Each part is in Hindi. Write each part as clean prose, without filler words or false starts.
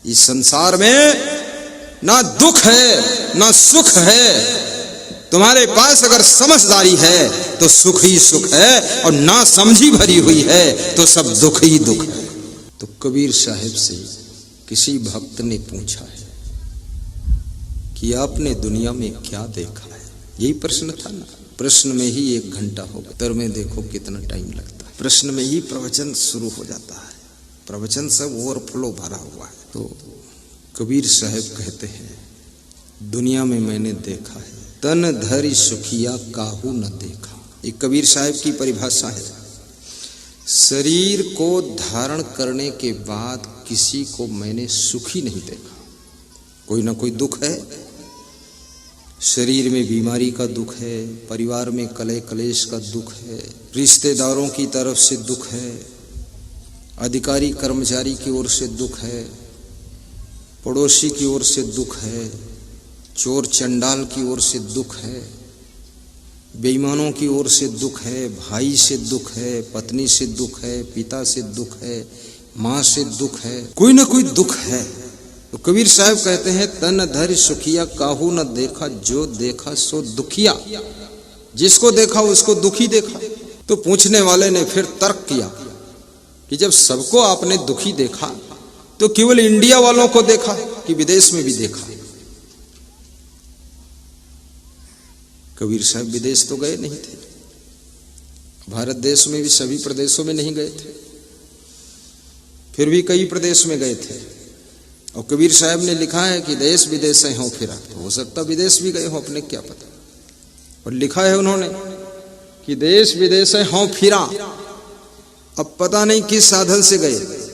इस संसार में ना दुख है ना सुख है। तुम्हारे पास अगर समझदारी है तो सुख ही सुख है, और ना समझी भरी हुई है तो सब दुख ही दुख है। तो कबीर साहब से किसी भक्त ने पूछा है कि आपने दुनिया में क्या देखा है? यही प्रश्न था ना। प्रश्न में ही 1 घंटा होगा, उत्तर में देखो कितना टाइम लगता है। प्रश्न में ही प्रवचन शुरू हो जाता है, प्रवचन सब ओवरफ्लो भरा हुआ है। तो कबीर साहब कहते हैं, दुनिया में मैंने देखा है, तन धरि सुखिया काहू न देखा। ये कबीर साहब की परिभाषा है। शरीर को धारण करने के बाद किसी को मैंने सुखी नहीं देखा। कोई ना कोई दुख है, शरीर में बीमारी का दुख है, परिवार में कलह कलेश का दुख है, रिश्तेदारों की तरफ से दुख है, अधिकारी कर्मचारी की ओर से दुख है, पड़ोसी की ओर से दुख है, चोर चंडाल की ओर से दुख है, बेईमानों की ओर से दुख है, भाई से दुख है, पत्नी से दुख है, पिता से दुख है, माँ से दुख है, कोई ना कोई दुख है। तो कबीर साहब कहते हैं, तन धरि सुखिया काहू न देखा, जो देखा सो दुखिया। जिसको देखा उसको दुखी देखा। तो पूछने वाले ने फिर तर्क किया कि जब सबको आपने दुखी देखा तो केवल इंडिया वालों को देखा कि विदेश में भी देखा? कबीर साहब विदेश तो गए नहीं थे, भारत देश में भी सभी प्रदेशों में नहीं गए थे, फिर भी कई प्रदेश में गए थे। और कबीर साहब ने लिखा है कि देश विदेश से हों फिरा। तो हो सकता विदेश भी गए हो, अपने क्या पता। और लिखा है उन्होंने कि देश विदेश से हों फिरा। अब पता नहीं किस साधन से गए।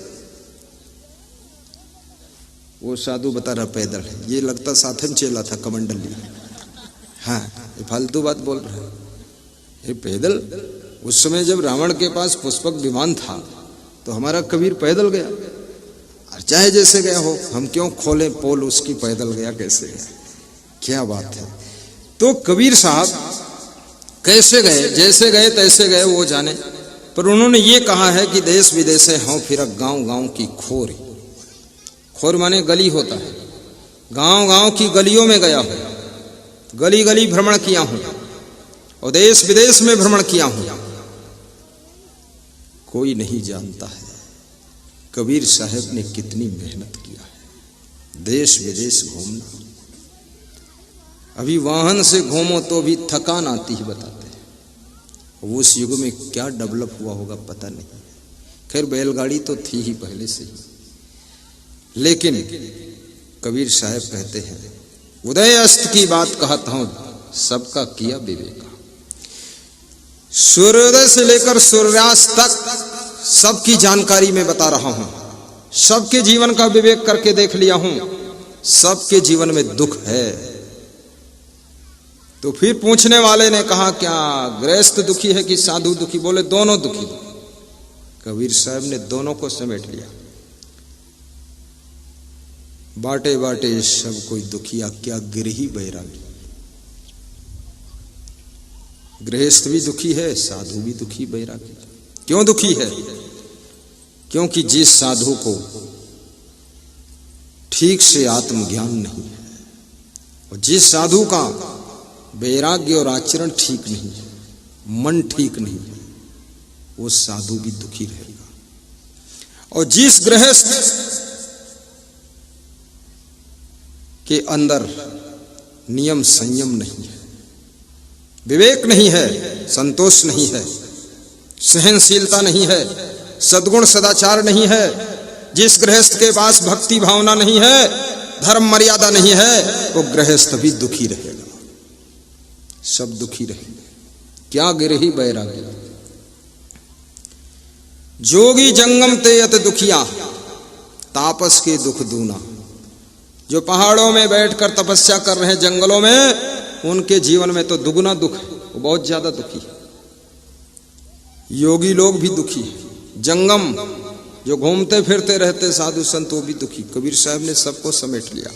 वो साधु बता रहा पैदल है, ये लगता साधन चेला था कमंडल लिया। हाँ, ये फालतू बात बोल रहा है। ये पैदल, उस समय जब रावण के पास पुष्पक विमान था तो हमारा कबीर पैदल गया। और चाहे जैसे गया हो, हम क्यों खोले पोल उसकी, पैदल गया कैसे गया? क्या बात है। तो कबीर साहब कैसे गए, जैसे गए तैसे गए वो जाने, पर उन्होंने ये कहा है कि देश विदेश से हों फिरा, गांव गांव की खोर। खोर माने गली होता है। गांव गांव की गलियों में गया हूं, गली गली भ्रमण किया हूं, और देश विदेश में भ्रमण किया हूं। कोई नहीं जानता है कबीर साहब ने कितनी मेहनत किया है देश विदेश घूमना। अभी वाहन से घूमो तो भी थकान आती ही बताते हैं। उस युग में क्या डेवलप हुआ होगा पता नहीं। खैर बैलगाड़ी तो थी ही पहले से ही, लेकिन कबीर साहब कहते हैं, उदय अस्त की बात कहता हूं, सबका किया विवेक। सूर्योदय से लेकर सूर्यास्त तक सबकी जानकारी में बता रहा हूं, सबके जीवन का विवेक करके देख लिया हूं। सबके जीवन में दुख है। तो फिर पूछने वाले ने कहा, क्या गृहस्थ दुखी है कि साधु दुखी? बोले दोनों दुखी। कबीर साहब ने दोनों को समेट लिया। बाटे बाटे सब कोई दुखिया, क्या गिरही बैरागी। गृहस्थ भी दुखी है, साधु भी दुखी बैरागी। क्यों दुखी है? क्योंकि जिस साधु को ठीक से आत्मज्ञान नहीं है, और जिस साधु का वैराग्य और आचरण ठीक नहीं है, मन ठीक नहीं है, वो साधु भी दुखी रहेगा। और जिस गृहस्थ के अंदर नियम संयम नहीं है, विवेक नहीं है, संतोष नहीं है, सहनशीलता नहीं है, सद्गुण सदाचार नहीं है, जिस गृहस्थ के पास भक्ति भावना नहीं है, धर्म मर्यादा नहीं है, वो गृहस्थ भी दुखी रहेगा। सब दुखी रहेंगे। क्या गिरही बैरागी। जोगी जंगम ते अत दुखिया, तापस के दुख दूना। जो पहाड़ों में बैठकर तपस्या कर रहे हैं, जंगलों में, उनके जीवन में तो दुगुना दुख है, वो बहुत ज्यादा दुखी है। योगी लोग भी दुखी है। जंगम जो घूमते फिरते रहते साधु संत, वो भी दुखी। कबीर साहब ने सबको समेट लिया।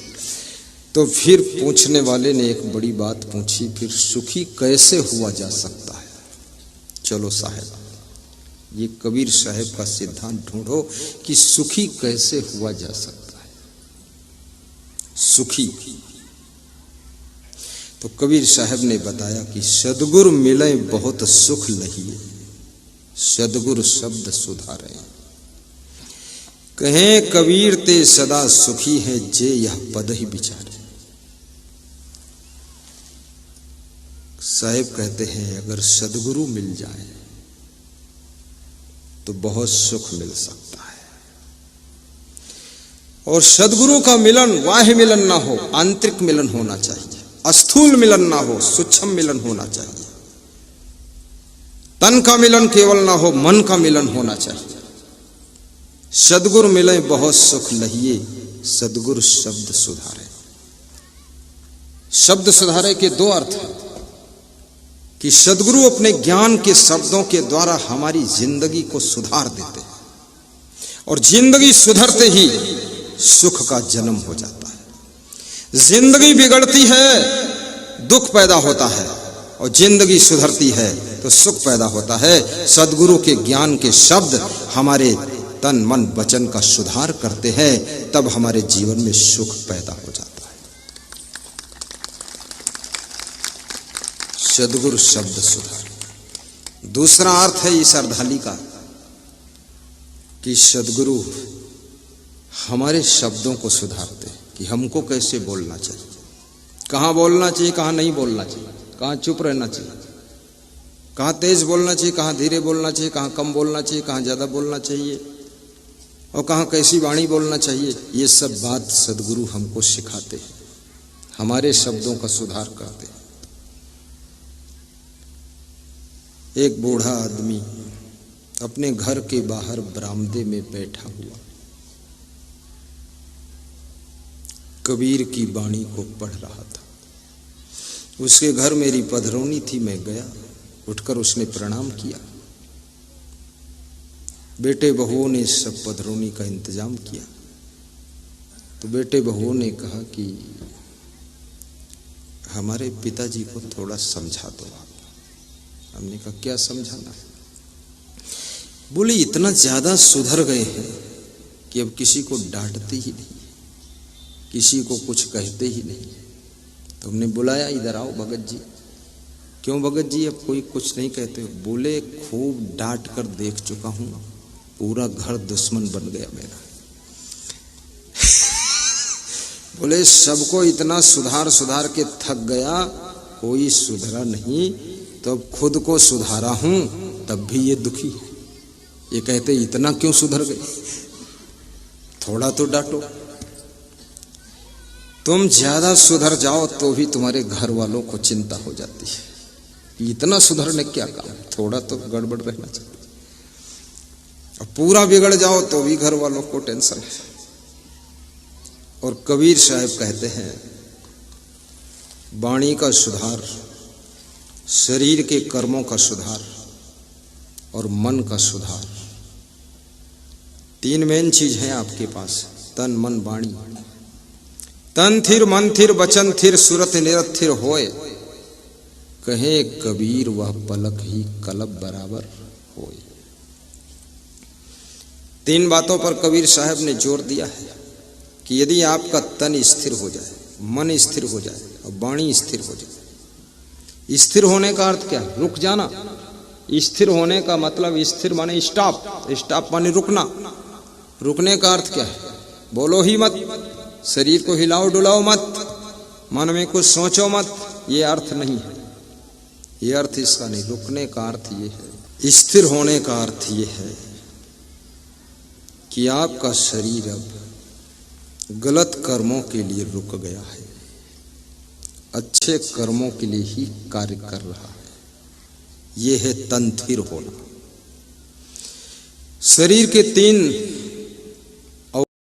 तो फिर पूछने वाले ने एक बड़ी बात पूछी, फिर सुखी कैसे हुआ जा सकता है? चलो साहब, ये कबीर साहब का सिद्धांत ढूंढो कि सुखी कैसे हुआ जा सकता है। सुखी। तो कबीर साहब ने बताया कि सदगुरु मिले बहुत सुख लहिए, सदगुरु शब्द सुधारे। कहें कबीर ते सदा सुखी है, जे यह पद ही विचारे। साहेब कहते हैं अगर सदगुरु मिल जाए तो बहुत सुख मिल सकता है। और सदगुरु का मिलन बाह्य मिलन ना हो, आंतरिक मिलन होना चाहिए। स्थूल मिलन ना हो, सूक्ष्म मिलन होना चाहिए। तन का मिलन केवल ना हो, मन का मिलन होना चाहिए। सदगुरु मिले बहुत सुख लहिए, सदगुरु शब्द सुधारे। शब्द सुधारे के दो अर्थ हैं कि सदगुरु अपने ज्ञान के शब्दों के द्वारा हमारी जिंदगी को सुधार देते हैं, और जिंदगी सुधरते ही सुख का जन्म हो जाता है। जिंदगी बिगड़ती है, दुख पैदा होता है, और जिंदगी सुधरती है तो सुख पैदा होता है। सदगुरु के ज्ञान के शब्द हमारे तन मन वचन का सुधार करते हैं, तब हमारे जीवन में सुख पैदा हो जाता है। सदगुरु शब्द सुधार। दूसरा अर्थ है इस अर्धाली का कि सदगुरु हमारे शब्दों को सुधारते हैं कि हमको कैसे बोलना चाहिए, कहाँ बोलना चाहिए, कहाँ नहीं बोलना चाहिए, कहाँ चुप रहना चाहिए, कहाँ तेज बोलना चाहिए, कहाँ धीरे बोलना चाहिए, कहाँ कम बोलना चाहिए, कहाँ ज़्यादा बोलना चाहिए, और कहाँ कैसी वाणी बोलना चाहिए। ये सब बात सदगुरु हमको सिखाते हैं, हमारे शब्दों का सुधार करते हैं। एक बूढ़ा आदमी अपने घर के बाहर बरामदे में बैठा हुआ कबीर की वाणी को पढ़ रहा था। उसके घर मेरी पधरौनी थी, मैं गया, उठकर उसने प्रणाम किया। बेटे बहुओं ने सब पधरौनी का इंतजाम किया। तो बेटे बहुओं ने कहा कि हमारे पिताजी को थोड़ा समझा दो आप। हमने कहा क्या समझाना है? बोले इतना ज्यादा सुधर गए हैं कि अब किसी को डांटते ही नहीं, किसी को कुछ कहते ही नहीं। तो हमने बुलाया, इधर आओ भगत जी। क्यों भगत जी, अब कोई कुछ नहीं कहते? बोले खूब डांट कर देख चुका हूं, पूरा घर दुश्मन बन गया मेरा। बोले सबको इतना सुधार सुधार के थक गया, कोई सुधरा नहीं, तो अब खुद को सुधारा हूं तब भी ये दुखी है। ये कहते इतना क्यों सुधर गए, थोड़ा तो डांटो। तुम ज्यादा सुधर जाओ तो भी तुम्हारे घर वालों को चिंता हो जाती है, इतना सुधरने क्या काम, थोड़ा तो गड़बड़ रहना चाहिए। और पूरा बिगड़ जाओ तो भी घर वालों को टेंशन है। और कबीर साहब कहते हैं वाणी का सुधार, शरीर के कर्मों का सुधार और मन का सुधार, तीन मेन चीज है आपके पास, तन मन वाणी। तन थिर मन थिर वचन थिर सुरत निरथिर होए, कहे कबीर वह पलक ही कलब बराबर होए। तीन बातों पर कबीर साहब ने जोर दिया है कि यदि आपका तन स्थिर हो जाए, मन स्थिर हो जाए और वाणी स्थिर हो जाए। स्थिर होने का अर्थ क्या है? रुक जाना। स्थिर होने का मतलब स्थिर माने स्टॉप, स्टॉप माने रुकना। रुकने का अर्थ क्या है? बोलो ही मत, शरीर को हिलाओ डुलाओ मत, मन में कुछ सोचो मत, ये अर्थ नहीं है। ये अर्थ इसका नहीं। रुकने का अर्थ ये है, स्थिर होने का अर्थ ये है कि आपका शरीर अब गलत कर्मों के लिए रुक गया है, अच्छे कर्मों के लिए ही कार्य कर रहा है। ये है तन थिर होना। शरीर के तीन